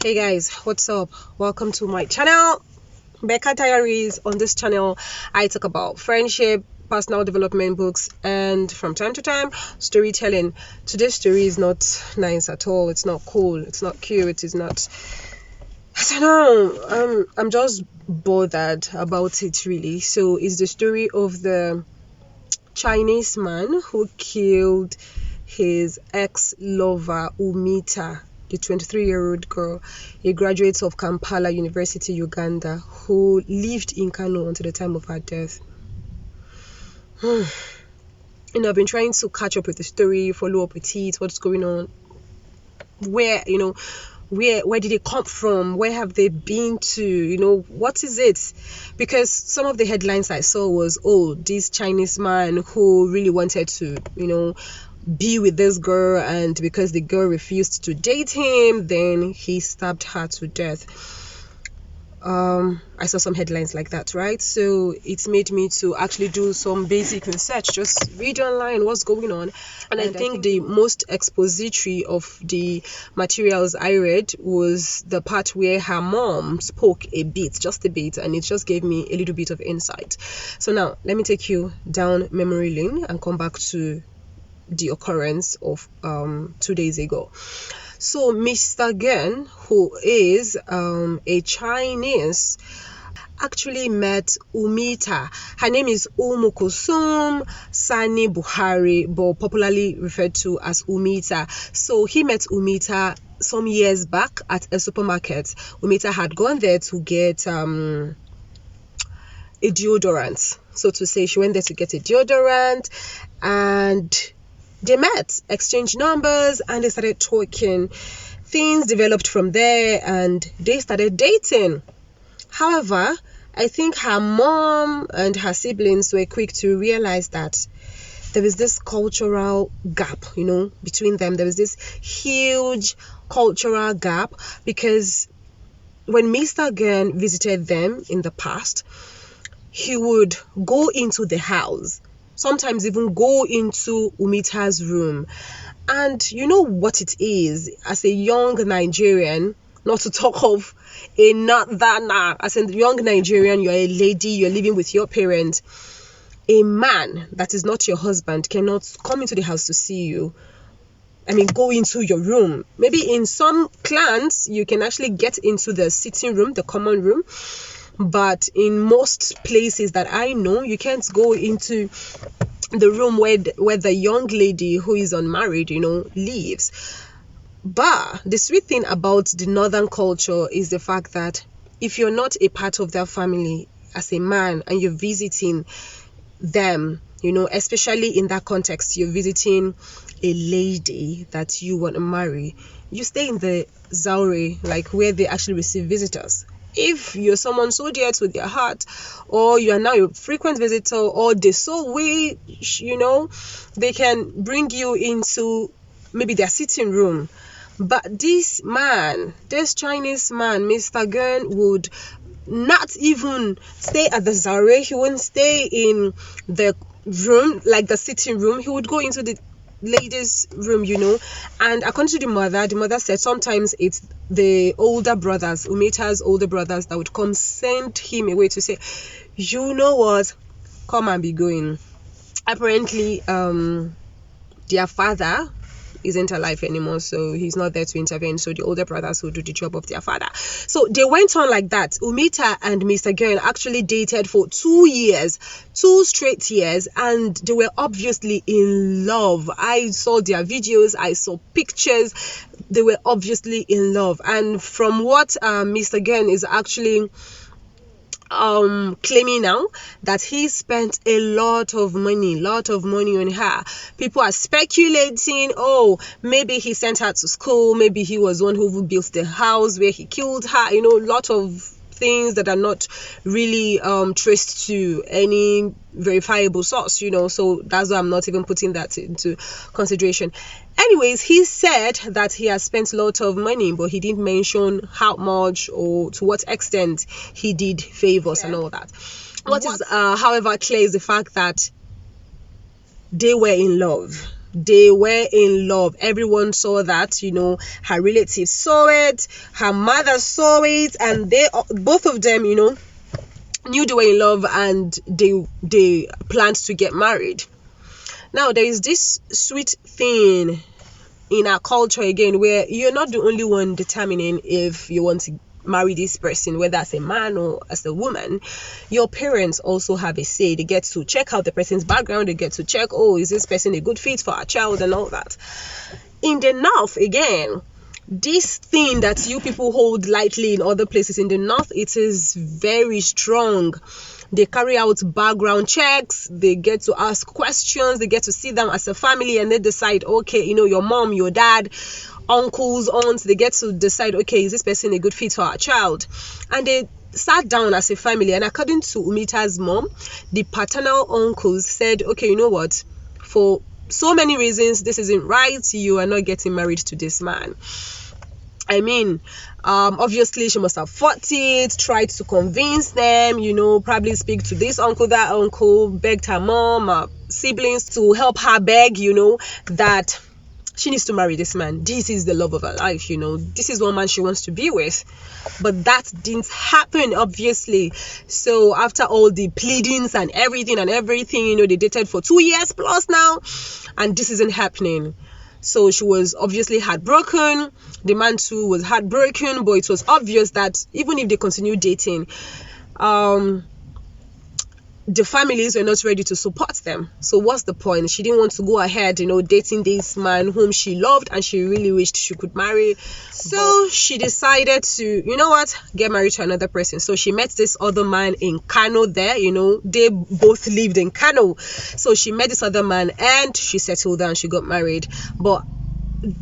Hey guys, what's up? Welcome to my channel, Becca Diaries. On this channel, I talk about friendship, personal development books, and from time to time, storytelling. Today's story is not nice at all. It's not cool. It's not cute. It's not. I don't know. I'm just bothered about it really. So it's the story of the Chinese man who killed his ex-lover Ummita, the 23-year-old girl, a graduate of Kampala University, Uganda, who lived in Kano until the time of her death. I've been trying to catch up with the story, follow up with it, what's going on, where did they come from, where have they been to, what is it? Because some of the headlines I saw was, oh, this Chinese man who really wanted to be with this girl, and because the girl refused to date him, then he stabbed her to death. I saw some headlines like that, right? So it made me to actually do some basic research, just read online what's going on. And I think the most expository of the materials I read was the part where her mom spoke a bit, just a bit, and it just gave me a little bit of insight. So now let me take you down memory lane and come back to the occurrence of 2 days ago. So Mr. Geng, who is a Chinese, actually met Ummita. Her name is Umukusum Sani Buhari, but popularly referred to as Ummita. So he met Ummita some years back at a supermarket. Ummita had gone there to get a deodorant, so to say. She went there to get a deodorant, and they met, exchanged numbers, and they started talking. Things developed from there, and they started dating. However, I think her mom and her siblings were quick to realize that there is this cultural gap, between them. There is this huge cultural gap, because when Mr. Geng visited them in the past, he would go into the house, sometimes even go into Ummita's room. And you know what it is, as a young Nigerian, not to talk of a northerner, as a young Nigerian, you're a lady, you're living with your parents. A man that is not your husband cannot come into the house to see you. Go into your room. Maybe in some clans, you can actually get into the sitting room, the common room. But in most places that I know, you can't go into the room where the young lady who is unmarried, lives. But the sweet thing about the northern culture is the fact that if you're not a part of their family as a man and you're visiting them, especially in that context, you're visiting a lady that you want to marry, you stay in the zaure, like where they actually receive visitors. If you're someone so dear to their heart, or you are now a frequent visitor, or they so wish, they can bring you into maybe their sitting room. But this Chinese man, Mr. Geng, would not even stay at the zaure. He wouldn't stay in the room, like the sitting room. He would go into the ladies' room, and according to the mother said sometimes it's the older brothers, Ummita's older brothers, that would come send him away to say, you know what, come and be going. Apparently their father isn't alive anymore, so he's not there to intervene, so the older brothers will do the job of their father. So they went on like that. Ummita and Mr. Geng actually dated for 2 straight years, and they were obviously in love. I saw their videos, I saw pictures. They were obviously in love. And from what Mr. Geng is actually claiming now, that he spent a lot of money on her. People are speculating, oh, maybe he sent her to school, maybe he was one who built the house where he killed her, a lot of things that are not really traced to any verifiable source, so that's why I'm not even putting that into consideration. Anyways, he said that he has spent a lot of money, but he didn't mention how much or to what extent he did favors and all that. What is however clear is the fact that they were in love. They were in love. Everyone saw that, her relatives saw it, her mother saw it, and both of them, knew they were in love, and they planned to get married. Now, there is this sweet thing in our culture again, where you're not the only one determining if you want to marry this person, whether as a man or as a woman. Your parents also have a say. They get to check out the person's background. They get to check, is this person a good fit for our child and all that. In the North, again, this thing that you people hold lightly in other places, in the North, it is very strong. They carry out background checks. They get to ask questions. They get to see them as a family, and they decide, okay, your mom, your dad, uncles, aunts, they get to decide, okay, is this person a good fit for our child? And they sat down as a family, and according to Ummita's mom, the paternal uncles said, okay, you know what, for so many reasons, this isn't right. You are not getting married to this man. I mean, obviously she must have fought it, tried to convince them, probably speak to this uncle, that uncle, begged her mom, siblings to help her beg, that she needs to marry this man. This is the love of her life, this is one man she wants to be with. But that didn't happen, obviously. So after all the pleadings and everything, they dated for 2 years plus now, and this isn't happening. So she was obviously heartbroken. The man too was heartbroken, but it was obvious that even if they continued dating, the families were not ready to support them. So what's the point? She didn't want to go ahead, dating this man whom she loved and she really wished she could marry. So she decided to, get married to another person. So she met this other man in Kano there, they both lived in Kano. So she met this other man and she settled down, she got married. But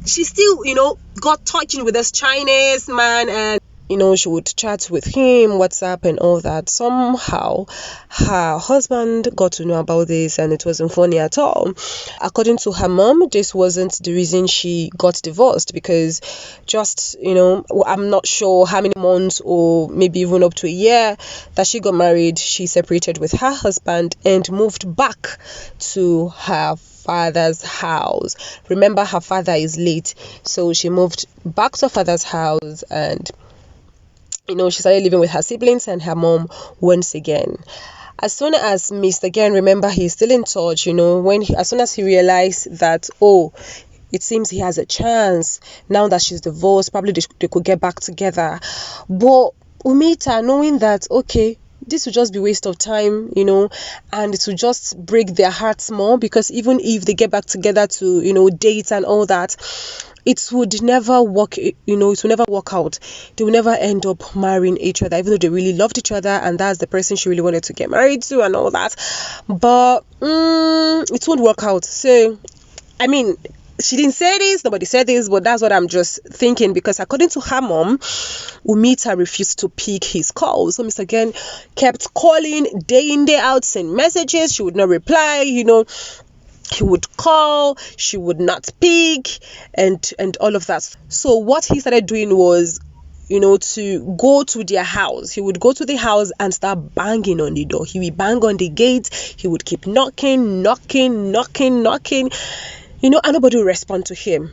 she still, got touching with this Chinese man, and she would chat with him, WhatsApp and all that. Somehow, her husband got to know about this, and it wasn't funny at all. According to her mom, this wasn't the reason she got divorced, because just, I'm not sure how many months or maybe even up to a year that she got married, she separated with her husband and moved back to her father's house. Remember, her father is late, so she moved back to her father's house, and she started living with her siblings and her mom once again. As soon as Mr. Geng, remember, he's still in touch, as soon as he realized that, it seems he has a chance now that she's divorced, probably they could get back together. But Ummita, knowing that, okay, this will just be waste of time, and it will just break their hearts more, because even if they get back together to, date and all that, it would never work, it will never work out. They will never end up marrying each other, even though they really loved each other, and that's the person she really wanted to get married to and all that. But it won't work out. So, I mean, she didn't say this, nobody said this, but that's what I'm just thinking, because according to her mom, Ummita refused to pick his calls. So Mr. Geng kept calling day in, day out, send messages. She would not reply, he would call, she would not pick, and all of that. So what he started doing was, to go to their house. He would go to the house and start banging on the door. He would bang on the gate. He would keep knocking, and nobody would respond to him.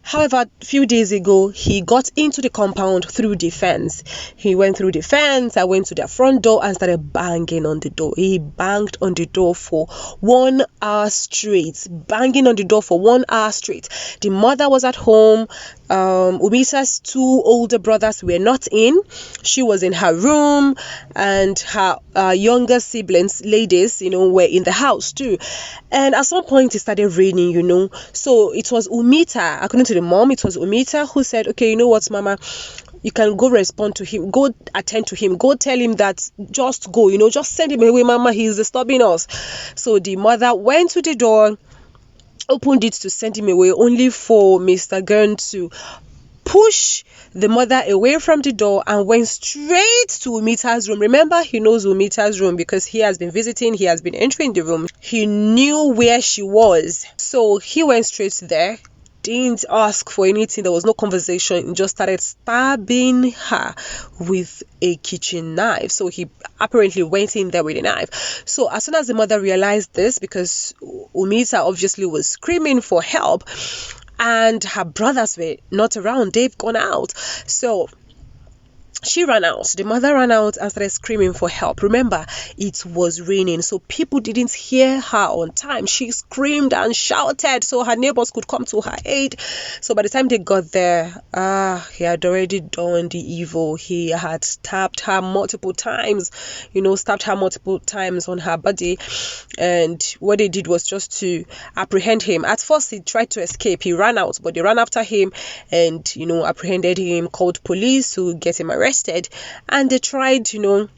However, a few days ago, he got into the compound through the fence. He went through the fence, I went to their front door and started banging on the door. He banged on the door for 1 hour straight. Banging on the door for 1 hour straight. The mother was at home. Ummita's 2 older brothers were not in. She was in her room, and her younger siblings, ladies, were in the house too. And at some point, it started raining, So it was Ummita, according to the mom, it was Ummita who said, okay, you know what, Mama, you can go respond to him, go attend to him, go tell him that just go, just send him away, Mama, he's disturbing us. So the mother went to the door, opened it to send him away, only for Mr. Geng to push the mother away from the door and went straight to Ummita's room. Remember, he knows Ummita's room because he has been visiting, he has been entering the room. He knew where she was. So he went straight there, didn't ask for anything. There was no conversation. He just started stabbing her with a kitchen knife. So he apparently went in there with a knife. So as soon as the mother realized this, because Ummita obviously was screaming for help and her brothers were not around, they've gone out. So she ran out. The mother ran out and started screaming for help. Remember, it was raining, so people didn't hear her on time. She screamed and shouted so her neighbors could come to her aid. So by the time they got there, he had already done the evil. He had stabbed her multiple times, on her body. And what they did was just to apprehend him. At first, he tried to escape. He ran out, but they ran after him and, apprehended him, called police to get him arrested. And they tried, saving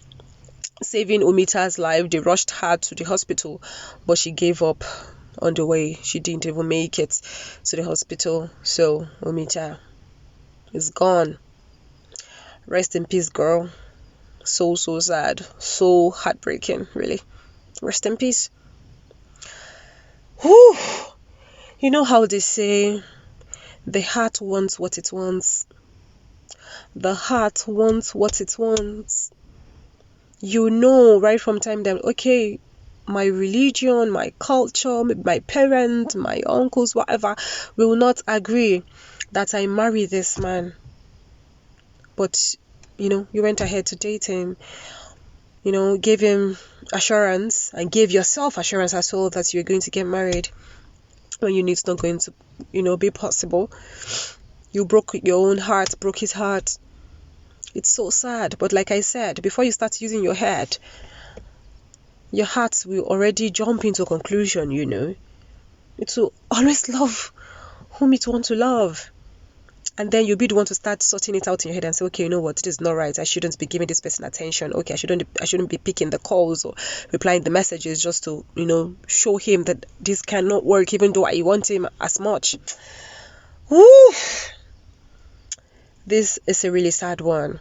Ummita's life. They rushed her to the hospital, but she gave up on the way. She didn't even make it to the hospital. So Ummita is gone. Rest in peace, girl. So sad. So heartbreaking, really. Rest in peace. Whew. You know how they say the heart wants what it wants. The heart wants what it wants. Right from time that, okay, my religion, my culture, my parents, my uncles, whatever, will not agree that I marry this man. But, you went ahead to date him, gave him assurance and gave yourself assurance as well that you're going to get married when you know it's not going to, be possible. You broke your own heart, broke his heart. It's so sad. But like I said, before you start using your head, your heart will already jump into a conclusion, It will always love whom it wants to love. And then you'll be the one to start sorting it out in your head and say, okay, you know what, this is not right. I shouldn't be giving this person attention. Okay, I shouldn't be picking the calls or replying the messages just to, show him that this cannot work, even though I want him as much. Woo! This is a really sad one.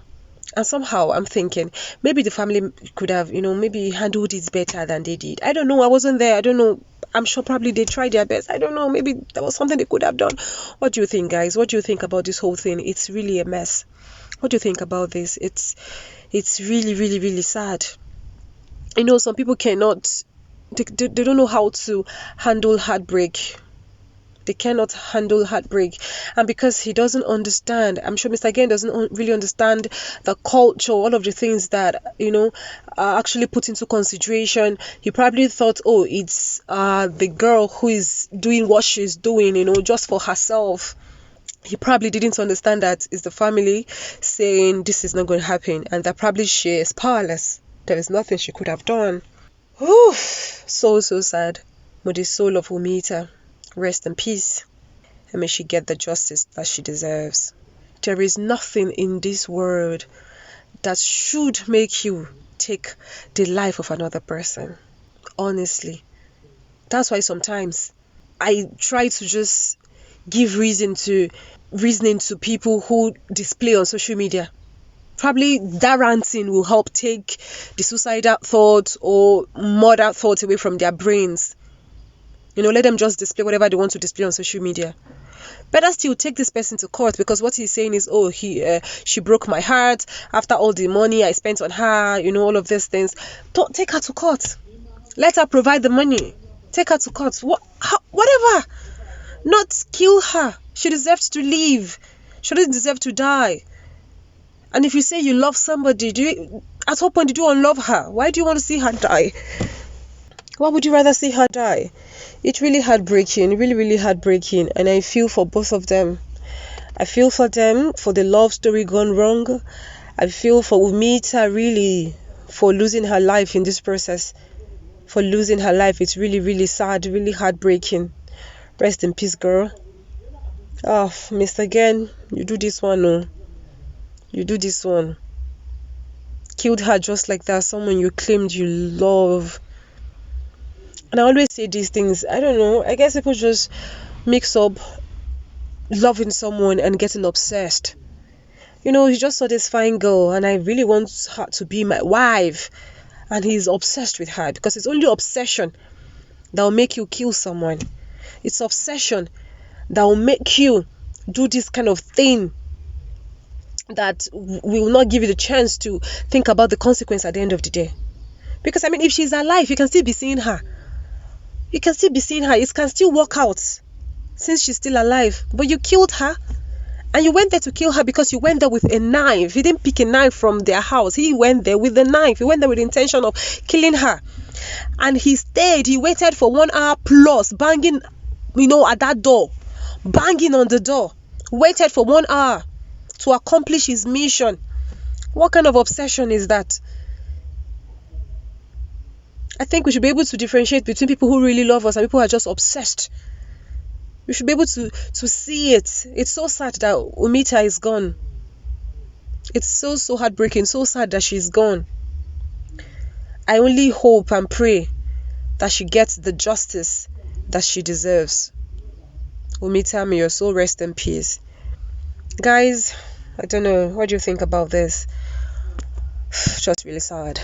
And somehow I'm thinking maybe the family could have, maybe handled it better than they did. I don't know. I wasn't there. I don't know. I'm sure probably they tried their best. I don't know. Maybe there was something they could have done. What do you think, guys? What do you think about this whole thing? It's really a mess. What do you think about this? It's really, really, really sad. Some people cannot, they don't know how to handle heartbreak. They cannot handle heartbreak. And because he doesn't understand, I'm sure Mr. Geng doesn't really understand the culture, all of the things that, are actually put into consideration. He probably thought, oh, it's the girl who is doing what she's doing, just for herself. He probably didn't understand that it's the family saying this is not going to happen, and that probably she is powerless. There is nothing she could have done. Whew, so sad. With the soul of Ummita, rest in peace, and may she get the justice that she deserves. There is nothing in this world that should make you take the life of another person. Honestly. That's why sometimes I try to just give reasoning to people who display on social media. Probably that ranting will help take the suicidal thoughts or murder thoughts away from their brains. Let them just display whatever they want to display on social media. Better still, take this person to court, because what he's saying is, oh, she broke my heart after all the money I spent on her, all of these things. Don't take her to court. Let her provide the money. Take her to court. Whatever. Not kill her. She deserves to live. She doesn't deserve to die. And if you say you love somebody, at what point did you unlove her? Why do you want to see her die? Why would you rather see her die? It's really heartbreaking, really, really heartbreaking. And I feel for both of them. I feel for them, for the love story gone wrong. I feel for Ummita, really, for losing her life in this process. For losing her life. It's really, really sad, really heartbreaking. Rest in peace, girl. Oh, Mr. Geng, you do this one, no. You do this one. Killed her just like that, someone you claimed you love. And I always say these things, I don't know, I guess people just mix up loving someone and getting obsessed. He just saw this fine girl and I really want her to be my wife. And he's obsessed with her, because it's only obsession that will make you kill someone. It's obsession that will make you do this kind of thing, that will not give you the chance to think about the consequence at the end of the day. Because I mean, if she's alive, you can still be seeing her. You can still be seeing her. It can still work out since she's still alive. But you killed her. And you went there to kill her because you went there with a knife. He didn't pick a knife from their house. He went there with a knife. He went there with the intention of killing her. And he stayed. He waited for 1 hour plus, banging, at that door. Banging on the door. Waited for 1 hour to accomplish his mission. What kind of obsession is that? I think we should be able to differentiate between people who really love us and people who are just obsessed. We should be able to see it. It's so sad that Ummita is gone. It's so heartbreaking, so sad that she's gone. I only hope and pray that she gets the justice that she deserves. Ummita, may your soul rest in peace. Guys, I don't know. What do you think about this? Just really sad.